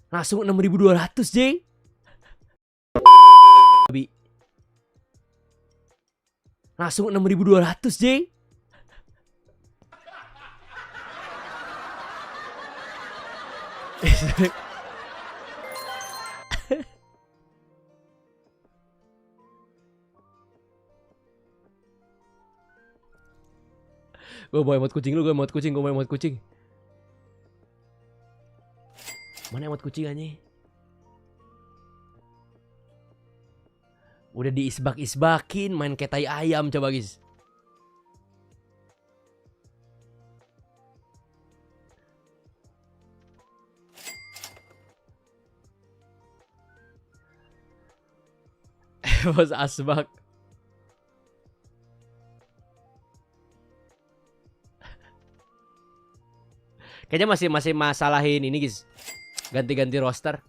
Langsung 6.200 J. Langsung 6.200 J. Gue mau emot kucing lu, gue mau emot kucing. Mana emot kucing aja? Udah diisbak-isbakin, main kayak tai ayam coba guys. Bos asbak. Kayaknya masih masalahin ini guys. Ganti-ganti roster.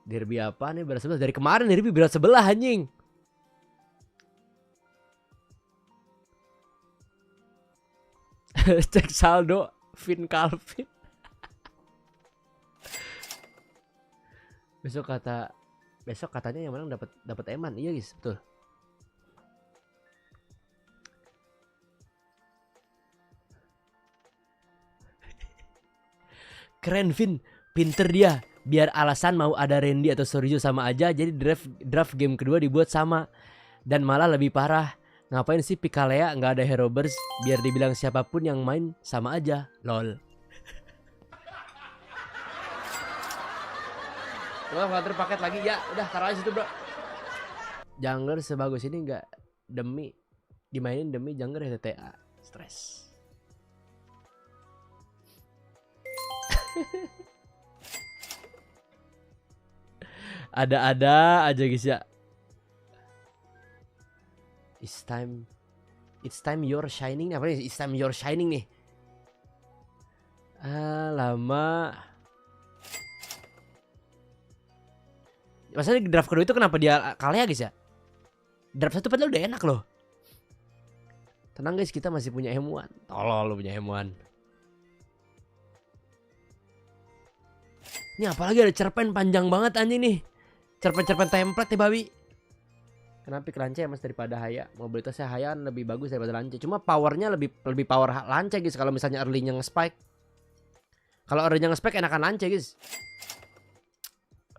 Derby apa nih berat sebelah? Dari kemarin derby berat sebelah anjing. Cek saldo Vin Calvin. Besok katanya yang menang dapat eman. Iya guys, betul. Keren Vin, pinter dia. Biar alasan mau ada Randy atau Sorjo sama aja, jadi draft game kedua dibuat sama. Dan malah lebih parah. Ngapain sih Pikalea nggak ada Hero Burst? Biar dibilang siapapun yang main sama aja. Lol. Coba filter paket lagi ya. Udah taruh aja situ bro. Jungler sebagus ini nggak demi dimainin demi jungler TTA. Stres. Ada-ada aja guys ya. It's time your shining nih. Apa nih? It's time your shining nih. Lama. Maksudnya di draft kedua itu kenapa dia kalah ya guys ya? Draft satu padahal udah enak loh. Tenang guys, kita masih punya M1. Tolol lu punya M1. Ini apalagi ada cerpen panjang banget anjing nih. Cerpen-cerpen template nih babi. Kenapa Lance ya mas daripada Haya? Mobilitasnya Haya lebih bagus daripada Lance. Cuma powernya lebih power Lance guys. Kalau misalnya early-nya nge-spike. Kalau early-nya nge-spike enakan Lance guys.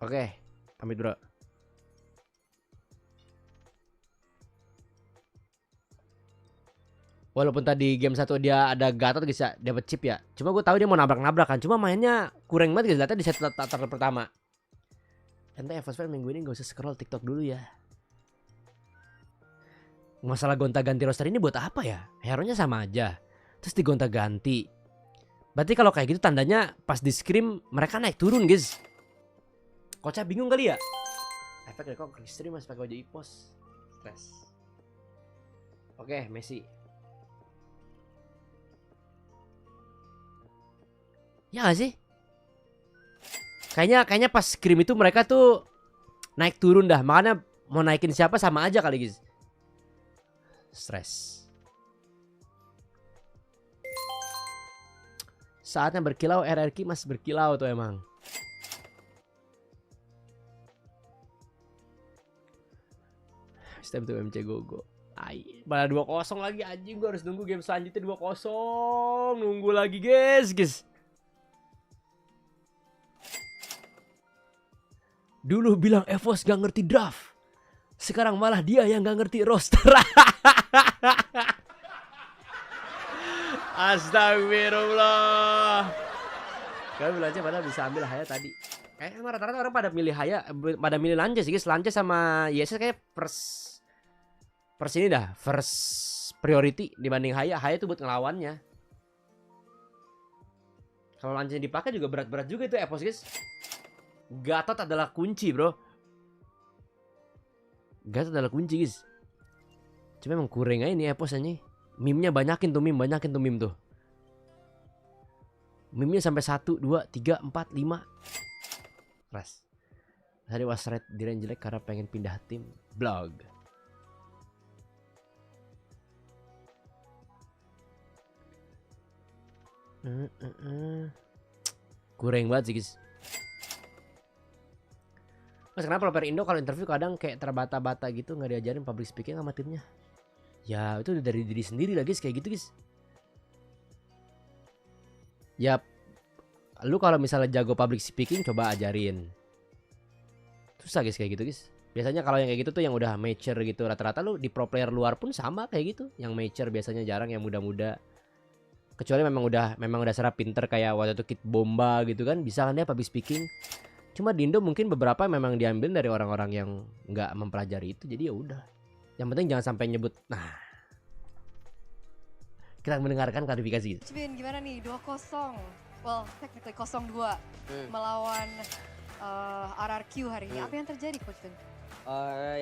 Oke, pamit bro. Walaupun tadi game 1 dia ada Gatot guys ya, dapat chip ya. Cuma gue tahu dia mau nabrak-nabrakan. Cuma mainnya kurang banget guys. Data di set starter pertama. Ente Evosfer minggu ini gak usah scroll TikTok dulu ya. Masalah gonta-ganti roster ini buat apa ya? Hero-nya sama aja. Terus digonta-ganti. Berarti kalau kayak gitu tandanya pas di scrim mereka naik turun guys. Kocak bingung kali ya? Efek dari kok stream mas pakai wajah ipos. Stres. Oke, Messi. Ya gak sih? Kayaknya pas scrim itu mereka tuh naik turun dah. Makanya mau naikin siapa sama aja kali guys. Stres. Saatnya berkilau RRQ mas berkilau tuh emang. Step to MC Gogo. Ai, malah 2-0 lagi anjing, gue harus nunggu game selanjutnya 2-0. Nunggu lagi guys. Dulu bilang Evos gak ngerti draft. Sekarang malah dia yang gak ngerti roster. Astagfirullah. Kami belajar padahal bisa ambil Haya tadi. Emang rata-rata orang pada milih Haya, pada milih Lance sih guys. Lance sama Yesus kayak first ini dah, first priority dibanding Haya. Haya itu buat ngelawannya. Kalau Lance dipakai juga berat-berat juga itu Evos guys. Gatot adalah kunci bro. Gatot adalah kunci guys. Cuma emang kurang aja nih Evos aja. Meme-nya banyakin tuh meme tuh. Meme-nya sampai 1, 2, 3, 4, 5. Keras. Tadi wasred di range jelek karena pengen pindah tim. Blog. Kurang banget sih guys. Mas kenapa player Indo kalau interview kadang kayak terbata-bata gitu nggak diajarin public speaking sama timnya? Ya itu dari diri sendiri lah guys kayak gitu guys. Ya lu kalau misalnya jago public speaking coba ajarin. Susah guys kayak gitu guys. Biasanya kalau yang kayak gitu tuh yang udah mature gitu rata-rata lu di pro player luar pun sama kayak gitu. Yang mature biasanya jarang yang muda-muda. Kecuali memang udah serap pinter kayak waktu itu Kid Bomba gitu kan bisa kan dia public speaking. Cuma di Indo mungkin beberapa memang diambil dari orang-orang yang nggak mempelajari itu jadi ya udah. Yang penting jangan sampai nyebut. Nah, kita mendengarkan klarifikasi. Coach Bin, gimana nih 2-0? Well, technically 0-2 melawan RRQ hari ini. Apa yang terjadi Coach Bin?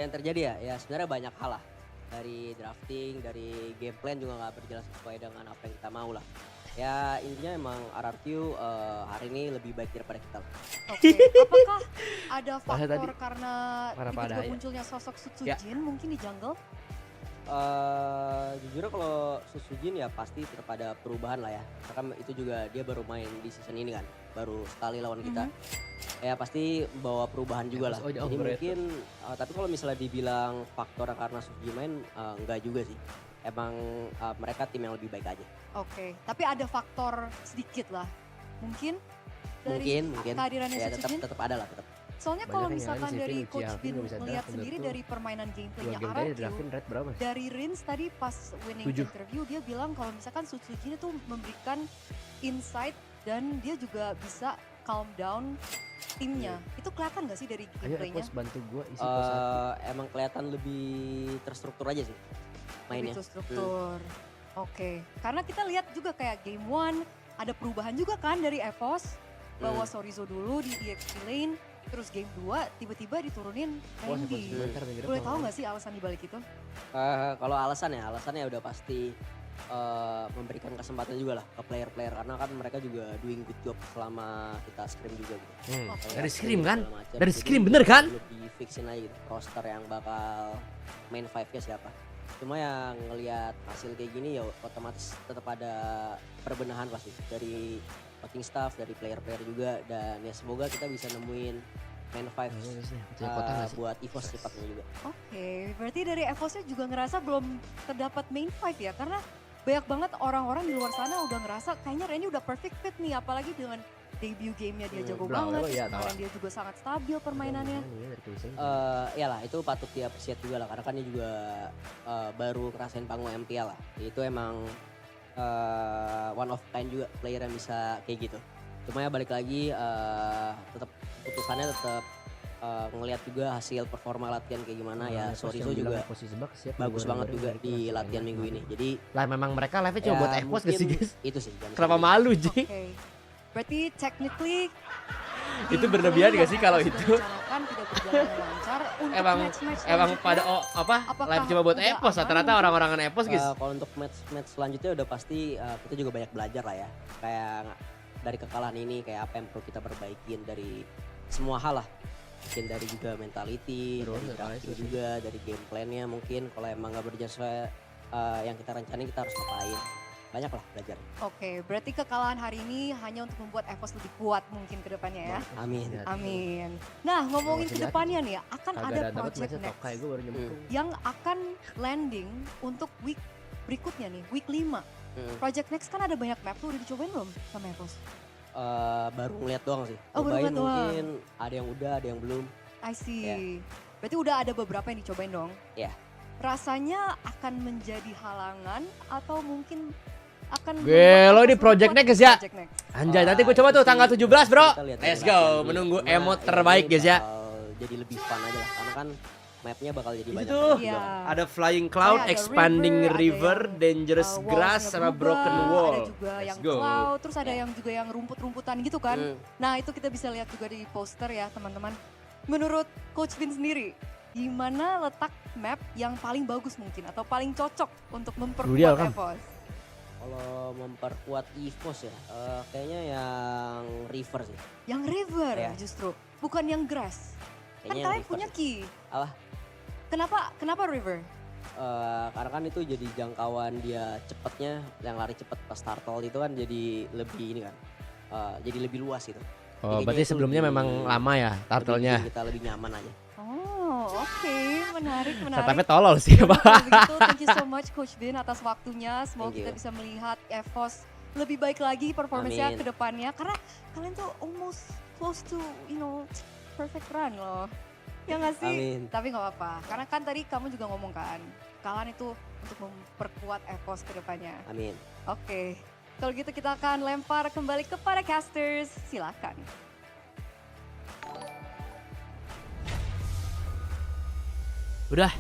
Yang terjadi ya sebenarnya banyak hal lah. Dari drafting, dari game plan juga nggak berjalan sesuai dengan apa yang kita mau lah. Ya intinya emang RRQ hari ini lebih baik daripada kita. Oke, apakah ada faktor karena tiba-tiba munculnya sosok Sutsujin mungkin di jungle? Jujur kalau Susujin ya pasti tetap ada perubahan lah ya. Karena itu juga dia baru main di season ini kan, baru sekali lawan kita. Ya pasti bawa perubahan juga lah. Jadi mungkin tapi kalau misalnya dibilang faktor karena Susujin main enggak juga sih. Emang mereka tim yang lebih baik aja. Oke, tapi ada faktor sedikit lah. Mungkin dari kehadirannya ya, Sutsujin? tetap ada lah tetap. Soalnya kalau misalkan dari Coach Bin melihat sendiri dari permainan gameplaynya RRQ, dari Rins tadi pas winning interview dia bilang kalau misalkan Sutsujin itu memberikan insight dan dia juga bisa calm down timnya. Itu kelihatan gak sih dari gameplaynya? Bantu gua isi emang kelihatan lebih terstruktur aja sih mainnya. Lebih terstruktur. Oke, karena kita lihat juga kayak game 1 ada perubahan juga kan dari EVOS. Bawa Sorizo dulu di EXP lane. Terus game 2 tiba-tiba diturunin Randy. Boleh tahu gak sih alasan dibalik itu? Kalau alasannya udah pasti memberikan kesempatan juga lah ke player-player. Karena kan mereka juga doing good job selama kita scrim juga gitu. Dari scrim kan? Dari scrim bener kan? Lebih fixin aja gitu roster yang bakal main 5-nya siapa. Cuma yang ngelihat hasil kayak gini ya otomatis tetap ada perbenahan pasti dari coaching staff, dari player-player juga, dan ya semoga kita bisa nemuin main 5 buat EVOS cepatnya juga. Oke, berarti dari EVOS-nya juga ngerasa belum terdapat main 5 ya, karena banyak banget orang-orang di luar sana udah ngerasa kayaknya Randy udah perfect fit nih, apalagi dengan debut gamenya dia jago banget, kemarin dia juga sangat stabil permainannya. Iyalah itu patut di-appreciate juga lah, karena kan dia juga baru ngerasain panggung MPL lah, itu emang one of kind juga player yang bisa kayak gitu. Cuma ya balik lagi tetap keputusannya tetap ngelihat juga hasil performa latihan kayak gimana ya. Sorizo juga bagus banget juga di latihan minggu ini. Jadi lah memang mereka live-nya cuma buat EVOS gak sih guys? Itu sih. Kenapa malu Ji? Okay. Berarti technically itu berlebihan gak sih kalau itu? Tidak berjalan lancar untuk emang pada live cuma buat EVOS rata-rata orang-orangan EVOS guys. Kalau untuk match selanjutnya udah pasti kita juga banyak belajar lah ya. Kayak dari kekalahan ini kayak apa yang perlu kita perbaikin dari semua hal lah. Mungkin dari juga mentality, dari drafting juga, dari game plan-nya mungkin kalau emang gak berjalan sesuai yang kita rencanain kita harus ngapain. Banyak lah belajar. Oke, berarti kekalahan hari ini hanya untuk membuat EVOS lebih kuat mungkin ke depannya ya. Amin. Nah, ngomongin ke depannya nih ya, akan ada Project Next yang akan landing untuk week berikutnya nih, week 5. Project Next kan ada banyak map tuh, udah dicobain belum sama EVOS? Baru ngeliat doang sih. Baru ngeliat doang. Mungkin ada yang udah, ada yang belum. I see. Berarti udah ada beberapa yang dicobain dong? Iya. Rasanya akan menjadi halangan atau mungkin akan lo di Project Next ya. Anjay, nanti gue coba tuh tanggal 17 bro. Let's go, menunggu emote terbaik guys ya. Jadi lebih fun aja lah, karena kan mapnya bakal jadi banyak. Ada Flying Cloud, Expanding River, Dangerous Grass, sama Broken Wall. Ada juga yang cloud, terus ada yang juga yang rumput-rumputan gitu kan. Nah itu kita bisa lihat juga di poster ya teman-teman. Menurut Coach Bin sendiri, gimana letak map yang paling bagus mungkin atau paling cocok untuk memperkuat EVOS? Kalau memperkuat EVOS ya, kayaknya yang River sih. Yang River justru, bukan yang Grass. Kan kalian punya key. Apa? Kenapa River? Karena kan itu jadi jangkauan dia cepetnya, yang lari cepet pas turtle itu kan jadi lebih ini kan, jadi lebih luas gitu. Oh, Kayaknya berarti itu sebelumnya lebih- memang lama ya lebih turtle-nya. bikin kita lebih nyaman aja. Oh, oke, menarik. Setupnya tolol sih, Ya udah, Pak. kalau begitu, thank you so much Coach Bin atas waktunya. Semoga Thank kita you. bisa melihat EVOS lebih baik lagi performance-nya Amin. ke depannya. Karena kalian tuh almost close to, perfect run loh. Ya nggak sih? Amin. Tapi nggak apa-apa. Karena kan tadi kamu juga ngomong kan, kalian itu untuk memperkuat EVOS ke depannya. Amin. Oke, kalau gitu kita akan lempar kembali kepada casters. Silakan. Udah.